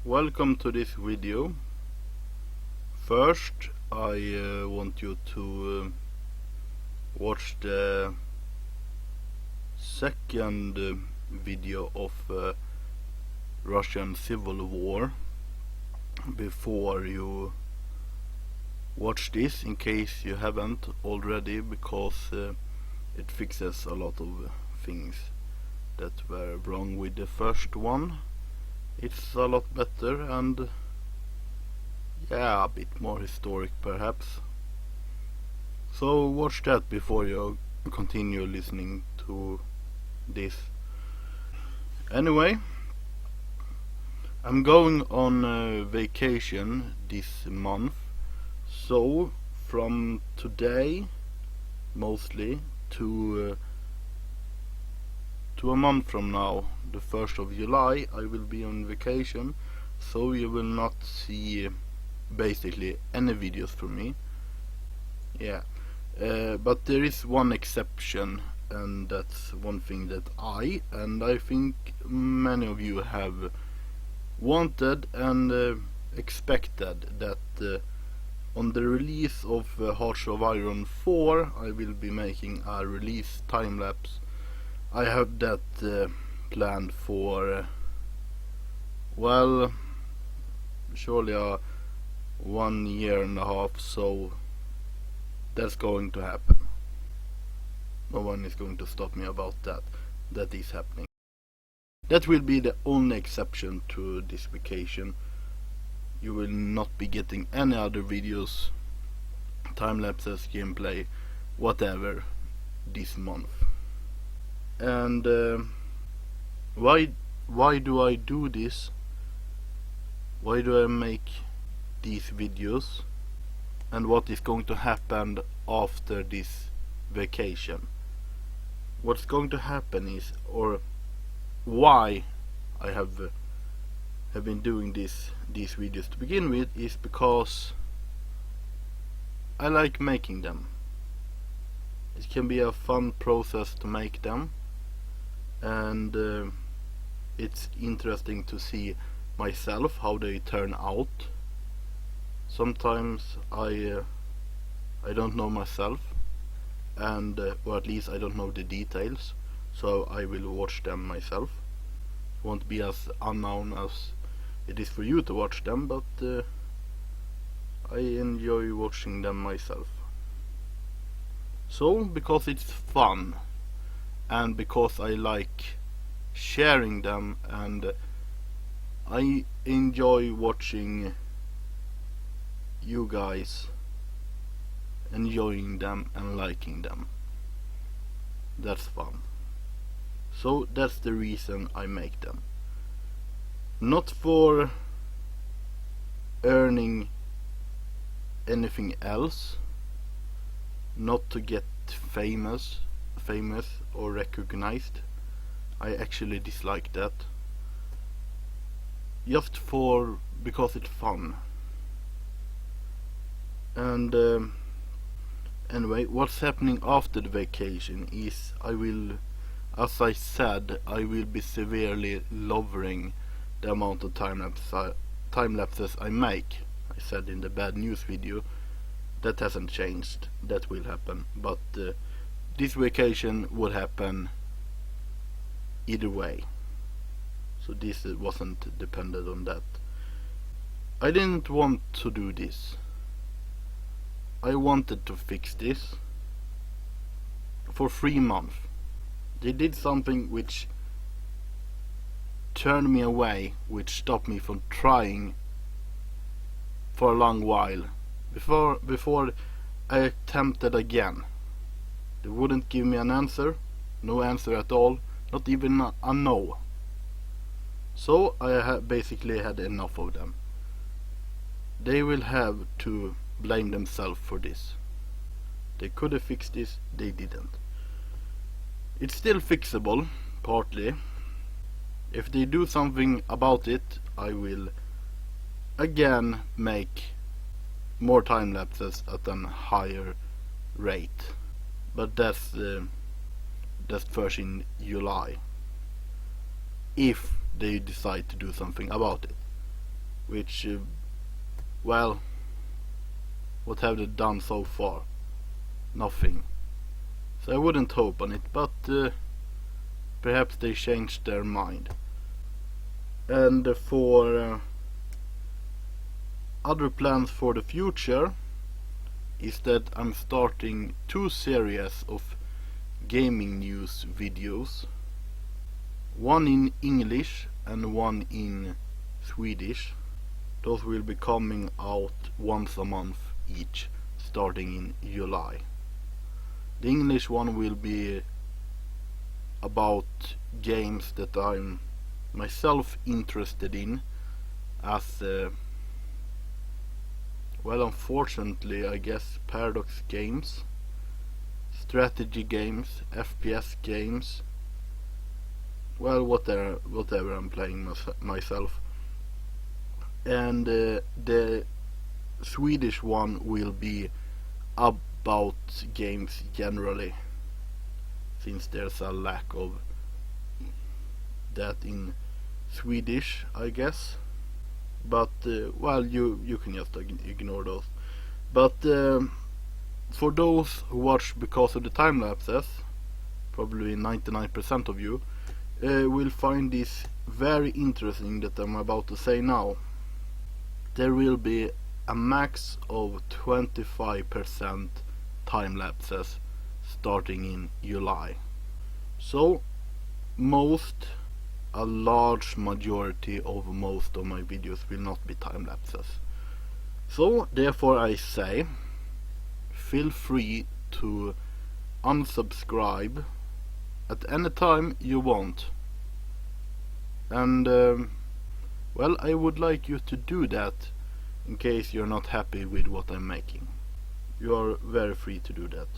Welcome to this video. First, I want you to watch the second video of Russian Civil War before you watch this, in case you haven't already, because it fixes a lot of things that were wrong with the first one. It's a lot better and a bit more historic perhaps. So watch that before you continue listening to this. Anyway, I'm going on vacation this month, so from today mostly to a month from now, the 1st of July, I will be on vacation, so you will not see basically any videos from me. But there is one exception, and that's one thing that I think many of you have wanted and expected, that on the release of Hearts of Iron 4 I will be making a release time-lapse. I have that planned for surely 1 year and a half, so that's going to happen. No one is going to stop me about that. That is happening. That will be the only exception to this vacation. You will not be getting any other videos, time lapses, gameplay, whatever this month. And why do I do this? Why do I make these videos? And what is going to happen after this vacation? What's going to happen is, or why I have been doing these videos to begin with, is because I like making them. It can be a fun process to make them, and it's interesting to see myself how they turn out. Sometimes I don't know myself, and or at least I don't know the details, so I will watch them myself. It won't be as unknown as it is for you to watch them, but I enjoy watching them myself. So, because it's fun, and because I like sharing them, and I enjoy watching you guys enjoying them and liking them, that's fun. So that's the reason I make them. Not for earning anything else, not to get famous or recognized. I actually dislike that. Just because it's fun. And anyway, what's happening after the vacation is as I said, I will be severely lowering the amount of time lapses I make. I said in the bad news video. That hasn't changed. That will happen, but this vacation would happen either way, so this wasn't dependent on that. I didn't want to do this. I wanted to fix this for 3 months. They did something which turned me away, which stopped me from trying for a long while. Before I attempted again, they wouldn't give me an answer, no answer at all, not even a no. So I basically had enough of them. They will have to blame themselves for this. They could have fixed this, they didn't. It's still fixable, partly. If they do something about it, I will again make more time lapses at a higher rate, but that's first in July, if they decide to do something about it. which well, what have they done so far? Nothing. So I wouldn't hope on it, but perhaps they changed their mind. And for other plans for the future is that I'm starting 2 series of gaming news videos, one in English and one in Swedish. Those will be coming out once a month each, starting in July. The English one will be about games that I'm myself interested in, as well, unfortunately, I guess Paradox games, strategy games, FPS games, well, whatever I'm playing myself. And the Swedish one will be about games generally, since there's a lack of that in Swedish, I guess. But well, you can just ignore those. But for those who watch because of the time lapses, probably 99% of you will find this very interesting that I'm about to say now. There will be a max of 25% time lapses starting in July. So a large majority of most of my videos will not be time lapses. So therefore I say, feel free to unsubscribe at any time you want. And well, I would like you to do that in case you're not happy with what I'm making. You are very free to do that.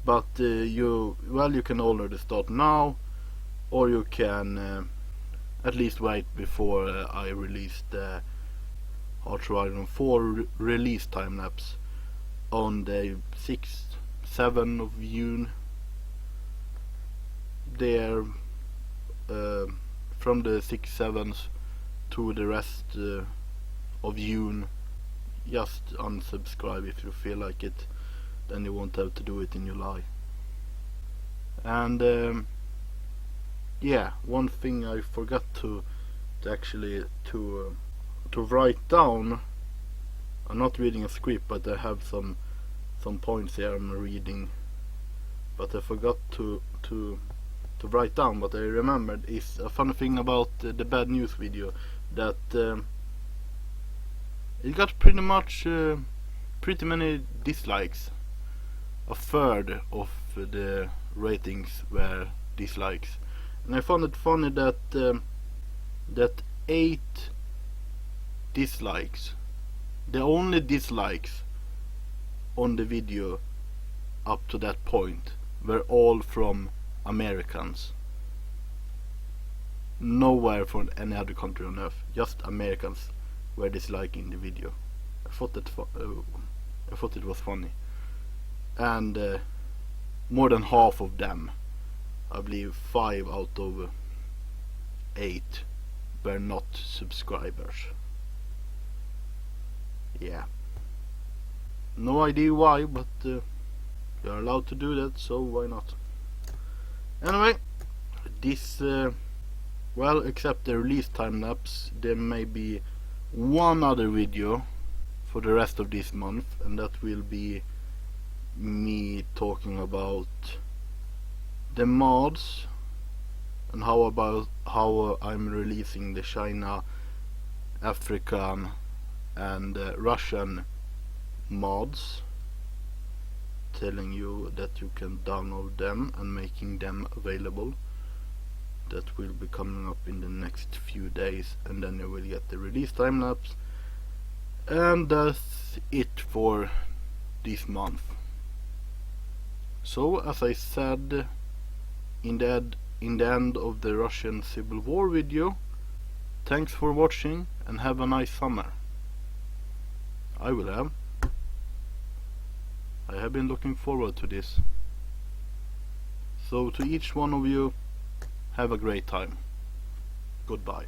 But you can already start now, or you can at least wait before I release the Hearts of Iron 4 release time lapse on the 6th, 7th of June. There, from the 6th, 7th to the rest of June, just unsubscribe if you feel like it. Then you won't have to do it in July. And yeah, one thing I forgot to write down. I'm not reading a script, but I have some points here I'm reading, but I forgot to write down. What I remembered is a funny thing about the bad news video, that it got pretty many dislikes. A third of the ratings were dislikes. And I found it funny that 8 dislikes, the only dislikes on the video up to that point, were all from Americans. Nowhere from any other country on earth. Just Americans were disliking the video. I thought it was funny. And more than half of them, I believe 5 out of 8, were not subscribers. Yeah. No idea why, but you're allowed to do that, so why not? Anyway, this, well, except the release time lapse, there may be one other video for the rest of this month, and that will be me talking about the mods and how I'm releasing the China, African and Russian mods, telling you that you can download them and making them available. That will be coming up in the next few days, and then you will get the release time lapse. And that's it for this month. So, as I said in the end of the Russian Civil War video, thanks for watching and have a nice summer. I will have. I have been looking forward to this. So to each one of you, have a great time. Goodbye.